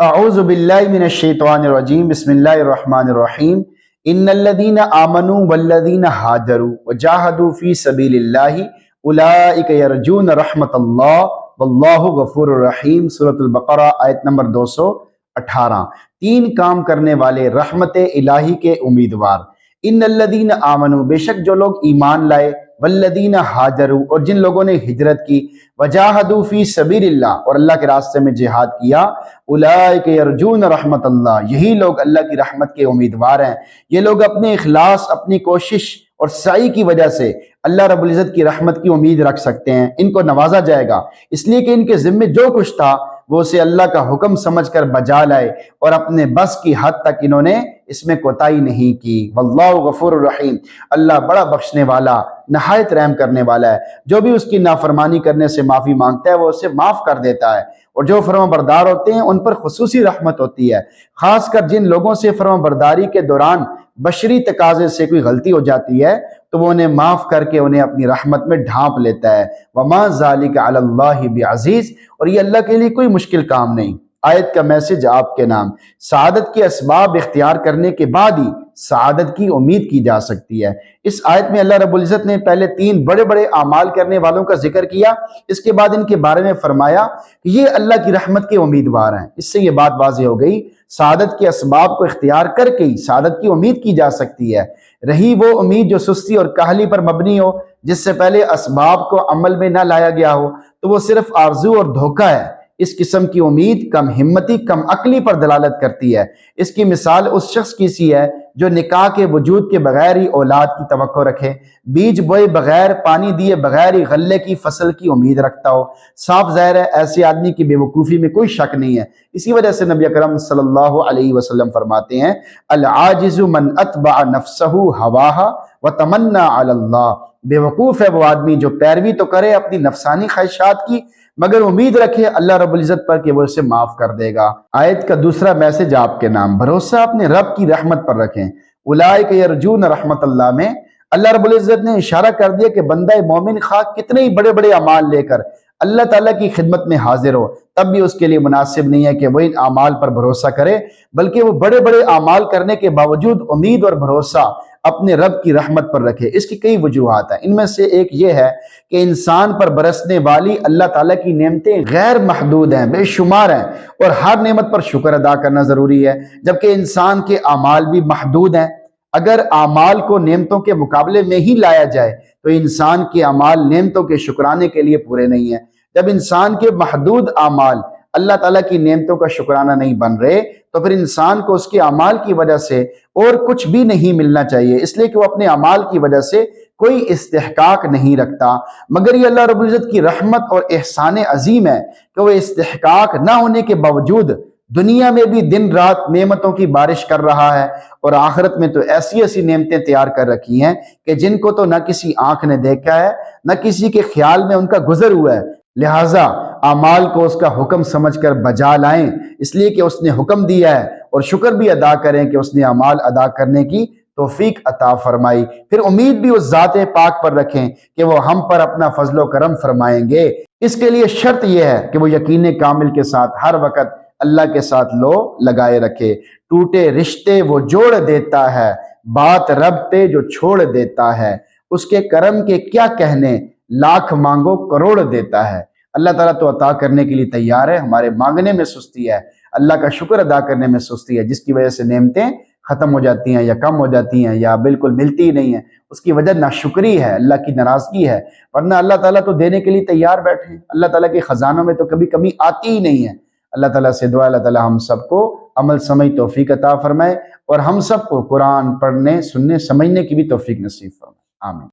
اعوذ باللہ من الشیطان الرجیم بسم اللہ الرحمن الرحیم ان الذین آمنوا والذین ہاجروا وجاہدوا فی سبیل اللہ اولئک یرجون رحمت اللہ واللہ غفور الرحیم۔ سورۃ البقرہ آیت نمبر 218۔ تین کام کرنے والے رحمت الہی کے امیدوار۔ ان الذین آمنوا، بے شک جو لوگ ایمان لائے، والذین ہاجروا، اور جن لوگوں نے ہجرت کی، وجاہدوا فی سبیل اللہ، اور اللہ کے راستے میں جہاد کیا، اولئک یرجون رحمت اللہ، یہی لوگ اللہ کی رحمت کے امیدوار ہیں۔ یہ لوگ اپنے اخلاص، اپنی کوشش اور سعی کی وجہ سے اللہ رب العزت کی رحمت کی امید رکھ سکتے ہیں۔ ان کو نوازا جائے گا، اس لیے کہ ان کے ذمے جو کچھ تھا وہ اسے اللہ کا حکم سمجھ کر بجا لائے، اور اپنے بس کی حد تک انہوں نے اس میں کوتاہی نہیں کی۔ واللہ غفور الرحیم، اللہ بڑا بخشنے والا، نہایت رحم کرنے والا ہے۔ جو بھی اس کی نافرمانی کرنے سے معافی مانگتا ہے وہ اسے معاف کر دیتا ہے، اور جو فرما بردار ہوتے ہیں ان پر خصوصی رحمت ہوتی ہے۔ خاص کر جن لوگوں سے فرما برداری کے دوران بشری تقاضے سے کوئی غلطی ہو جاتی ہے تو وہ انہیں معاف کر کے انہیں اپنی رحمت میں ڈھانپ لیتا ہے۔ وما ذالک علی اللہ بعزیز، اور یہ اللہ کے لیے کوئی مشکل کام نہیں۔ آیت کا میسج آپ کے نام، سعادت کے اسباب اختیار کرنے کے بعد ہی سعادت کی امید کی جا سکتی ہے۔ اس آیت میں اللہ رب العزت نے پہلے تین بڑے بڑے اعمال کرنے والوں کا ذکر کیا، اس کے بعد ان کے بارے میں فرمایا کہ یہ اللہ کی رحمت کے امیدوار ہیں۔ اس سے یہ بات واضح ہو گئی، سعادت کے اسباب کو اختیار کر کے ہی سعادت کی امید کی جا سکتی ہے۔ رہی وہ امید جو سستی اور کاہلی پر مبنی ہو، جس سے پہلے اسباب کو عمل میں نہ لایا گیا ہو، تو وہ صرف آرزو اور دھوکہ ہے۔ اس قسم کی امید کم ہمتی، کم عقلی پر دلالت کرتی ہے۔ اس کی مثال اس شخص کی سی ہے جو نکاح کے وجود کے بغیر ہی اولاد کی توقع رکھے، بیج بوئے بغیر، پانی دیے بغیر ہی غلے کی فصل کی امید رکھتا ہو۔ صاف ظاہر ہے ایسے آدمی کی بے وقوفی میں کوئی شک نہیں ہے۔ اسی وجہ سے نبی اکرم صلی اللہ علیہ وسلم فرماتے ہیں، العاجز من اتبع نفسہ ہواہا وتمنى علی اللہ، بے وقوف ہے وہ آدمی جو پیروی تو کرے اپنی نفسانی خواہشات کی، مگر امید رکھے اللہ رب العزت پر کہ وہ اسے معاف کر دے گا۔ آیت کا دوسرا میسج آپ کے نام، بھروسہ اپنے رب کی رحمت پر رکھیں۔ اولئک یرجون رحمت اللہ میں اللہ رب العزت نے اشارہ کر دیا کہ بندہ مومن خواہ کتنے ہی بڑے بڑے اعمال لے کر اللہ تعالیٰ کی خدمت میں حاضر ہو، تب بھی اس کے لیے مناسب نہیں ہے کہ وہ ان اعمال پر بھروسہ کرے، بلکہ وہ بڑے بڑے اعمال کرنے کے باوجود امید اور بھروسہ اپنے رب کی رحمت پر رکھے۔ اس کی کئی وجوہات ہیں، ان میں سے ایک یہ ہے کہ انسان پر برسنے والی اللہ تعالیٰ کی نعمتیں غیر محدود ہیں، بے شمار ہیں، اور ہر نعمت پر شکر ادا کرنا ضروری ہے، جبکہ انسان کے اعمال بھی محدود ہیں۔ اگر اعمال کو نعمتوں کے مقابلے میں ہی لایا جائے تو انسان کے اعمال نعمتوں کے شکرانے کے لیے پورے نہیں ہیں۔ جب انسان کے محدود اعمال اللہ تعالیٰ کی نعمتوں کا شکرانہ نہیں بن رہے تو پھر انسان کو اس کے اعمال کی وجہ سے اور کچھ بھی نہیں ملنا چاہیے، اس لیے کہ وہ اپنے اعمال کی وجہ سے کوئی استحقاق نہیں رکھتا۔ مگر یہ اللہ رب العزت کی رحمت اور احسان عظیم ہے کہ وہ استحقاق نہ ہونے کے باوجود دنیا میں بھی دن رات نعمتوں کی بارش کر رہا ہے، اور آخرت میں تو ایسی ایسی نعمتیں تیار کر رکھی ہیں کہ جن کو تو نہ کسی آنکھ نے دیکھا ہے، نہ کسی کے خیال میں ان کا گزر ہوا ہے۔ لہٰذا اعمال کو اس کا حکم سمجھ کر بجا لائیں، اس لیے کہ اس نے حکم دیا ہے، اور شکر بھی ادا کریں کہ اس نے اعمال ادا کرنے کی توفیق عطا فرمائی۔ پھر امید بھی اس ذات پاک پر رکھیں کہ وہ ہم پر اپنا فضل و کرم فرمائیں گے۔ اس کے لیے شرط یہ ہے کہ وہ یقین کامل کے ساتھ ہر وقت اللہ کے ساتھ لو لگائے رکھے۔ ٹوٹے رشتے وہ جوڑ دیتا ہے، بات رب پہ جو چھوڑ دیتا ہے، اس کے کرم کے کیا کہنے، لاکھ مانگو کروڑ دیتا ہے۔ اللہ تعالیٰ تو عطا کرنے کے لیے تیار ہے، ہمارے مانگنے میں سستی ہے، اللہ کا شکر ادا کرنے میں سستی ہے، جس کی وجہ سے نعمتیں ختم ہو جاتی ہیں یا کم ہو جاتی ہیں یا بالکل ملتی ہی نہیں ہیں۔ اس کی وجہ ناشکری ہے، اللہ کی ناراضگی ہے، ورنہ اللہ تعالیٰ تو دینے کے لیے تیار بیٹھے ہیں۔ اللہ تعالیٰ کے خزانوں میں تو کبھی کمی آتی ہی نہیں ہے۔ اللہ تعالیٰ سے دعا، اللہ تعالیٰ ہم سب کو عمل سمجھ توفیق عطا فرمائے، اور ہم سب کو قرآن پڑھنے، سننے، سمجھنے کی بھی توفیق نصیب فرمائے۔ آمین۔